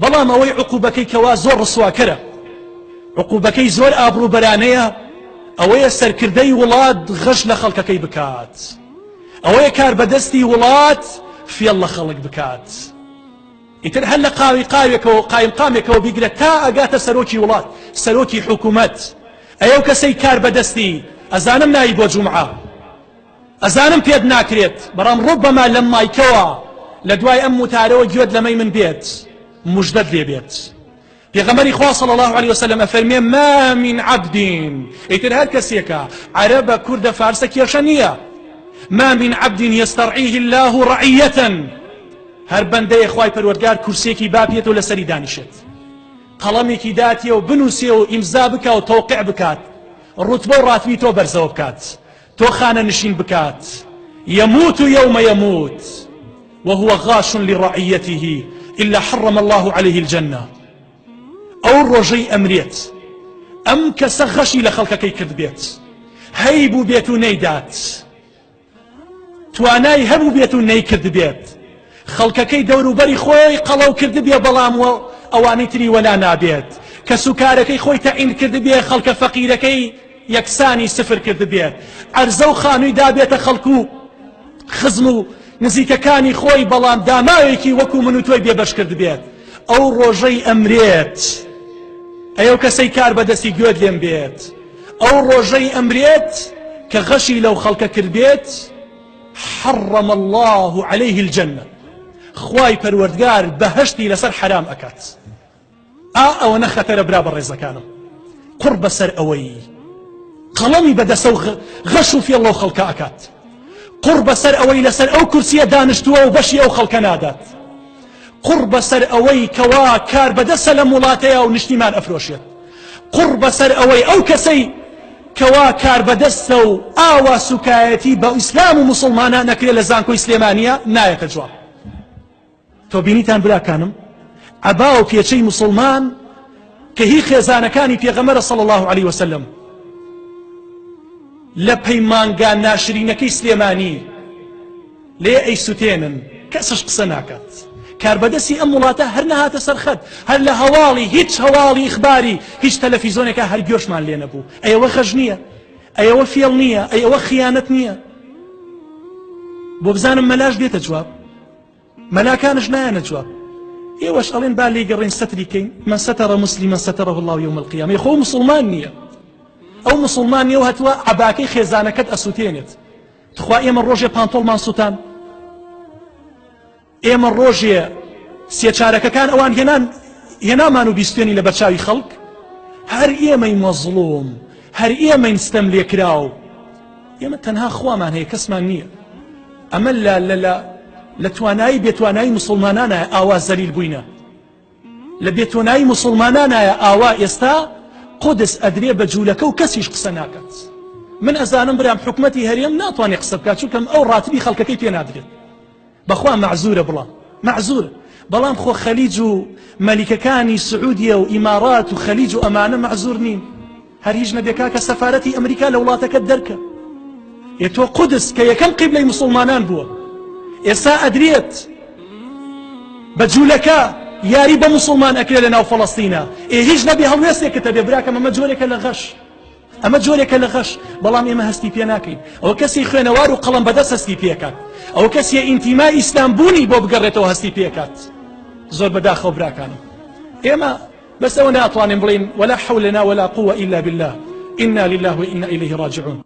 بەڵام ئەوەی عقوبەکەی کەوا زۆر ڕسواکەرە، عقوبەکەی زۆر ئابروبەرانەیە، ئەوەیە سەرکردەی وڵات غەش لە خەڵکەکەی بکات، ئەوەیە کار بەدەستی وڵات فێڵ لە خەڵک بکات. ئیتر هەر لە قاوێکەوە قایمقامێکەوە بیگرێت تا ئەگاتە سەرۆکی وڵات، سەرۆکی حکوومەت. ئەو کەسەی کار بەدەستی ئەزانم نایی بۆ جومعە، ئەزانم پێت ناکرێت، بەڵام ڕوبەما لەم مایکەوە لە دوای ئەم وتارەوە گوێت لەمەی من بێت، موژدەت لێ بێت. پێغەمبەری خوا صلی الله عليه وسلم ئەفەرمێ ما من عبد، ئیتر هەر کەسێکە عەرەبە کوردە فارسە کێشە نییە، ما من عبد يسترعيه الله رعية، هەر بەندەیە خوای پەروەردگار کورسێکی با بێتەوە لەسەری دانیشێت، قەڵەمێکی داتیە و بنووسێ و ئیمزا بکە و تەوقیع بکات، ڕوتبە و ڕاتبی تۆ بەرزەوە بکات، تۆ خانە نشین بکات. يموت يوم يموت وهو غاش لرعيته إلا حرم الله عليه الجنة. أو ڕۆژەی ئەمرێت ئەم کەسە غەشی لە خەڵکەکەی کرد بێت، هەیبوو بێت و نەیدات، توانای هەبوو بێت و نەیکرد بێت، خەڵکەکەی دەوروبەری خۆی قەڵەو کرد بێ، بەڵام ئەوانەی تری وەلا نابێت، کە سوکارەکەی خۆی تەعین کرد بێ، خەڵکە فەقیرەکەی یەکسانی سفر کرد بێت، عەرزە و خانووی دابێتە خەڵکو و خزم و نزیکەکانی خۆی، بەڵام داماوێکی وەکو من و تۆی بێبەش کرد بێت. ئەو ڕۆژەی ئەمرێت، ئەو کەسەی کار بەدەستی گوێت لێم بێت، ئەو ڕۆژەی ئەمرێت کە غەشی لەو خەڵکە کرد بێت، حرم الله عليه الجنة، خوای پەروەردگار بەهەشتی لەسەر حرام ئەکات. ئەوە نەخەتەرە برا بەڕێزەکانم، قڕ بەسەر ئەوەی قەڵەمی بەدەسە و غەش و فێڵ لەو خەڵکە ئەکات، قڕ بەسەر ئەوەی لەسەر ئەو کورسیە دانیشتووە و بەشی ئەو خەڵکە نادات، قڕ بەسەر ئەوەی کەوا کار بەدەسە لە وڵاتەیە و نیشتیمان ئەفرۆشێت، قڕ بەسەر ئەوەی ئەو کەسەی کەوا کار بەدەستە و ئاوا سوکایەتی بە ئیسلام و موسڵمانە نەکرێت لە زانکۆی سلێمانیە نایەتە جواب. تۆ بینیتان براکانم، عەبا و پێچەی موسڵمان کە هی خێزانەکانی پێغەمبەرە صلی الله عليه وسلم لە پەیمانگا ناشرینەکەی سلێمانی لێ ئەیسوتێنن، کەسش قسە ناکات. کاربەدەستی ئەم وڵاتە هەر نەهاتە سەرخەت، هەر لە هەواڵی هیچ هەواڵی ئیخباری هیچ تەلەڤیزۆنێکە هەر گوێشمان لێ نەبوو. ئەوە خەژ نییە، ئەوە فێڵ نییە، ئەوە خیانەت نییە. بۆ بزانم مەلاش دێتە جواب، مەلاکانش نایەنە جواب. ئێوەش ئەڵێن با لێی گەڕین سەتریکەین، من ستر مسلما ستره الله يوم القيامة. خۆ مسلمان نییە، ئەو مسلمان نییە و هەتووە عەباکەی خێزانەکەت ئەسووتێنێت. تخوا ئێمە ڕۆژێ پانتۆڵمان سووتان، ئێمە ڕۆژێ سێچارەکەکان ئەوان هێنامان و بیستێنی لە بەرچاوی خەڵک، هەر ئێمەی مەزڵوم، هەر ئێمەی ستەم لێکراو، ئێمە تەنها خوامان هەیە، کەسمان نییە. ئەمە لە توانایی بێتوانایی مسلمانانە ئاوا زەلیل بووینە، لە بێتوانایی مسلمانانە ئاوا ئێستا قودس ئەدرێ بە جوولەکە و کەسیش قسە ناکات. من ئەزانم برام حکومەتی هەرێم ناتوانێت قسە بکات، چونکە ئەو ڕاتبی خەڵکەکەی پێ نادرێت. بەخوا مەعزورە، بڵام مەعزورە، بەڵام خۆ خەلیج و مەلیکەکانی سعودیە و ئیمارات و خەلیج و ئەمانە مەعزور نین. هەر هیچ نەبێکا کە سەفارەتی ئەمریکا لە وڵاتەکەت دەرکە. تۆ قودس کە یەکەم قیبلەی مسلمانان بووە، ئێستا ئەدرێت بە جوولەکە یاری بە مسلمان ئەکرێت لە ناو فەڵەستینە. هیچ نەبێ هەڵوێستێکە بێ براکەم، ئەمە جۆرێکە لە غەش، ئەمە جۆرێکە لە غەش، بەڵام ئێمە هەستی پێ ناکەین. ئەوە کەسی خوێنەوار و قەڵەم بەدەست هەستی پێکات، ئەو کەسیە ئینتیمای ئیسلام بوونی بۆ بگەڕێتەوە هەستی پێکات. زۆر بەداخەو براکانم، ئێمە بەس ئەوە ناتوانین بڵین ولا حول لنا ولا قوة إلا بالله، إنا لله وإنا إليه راجعون.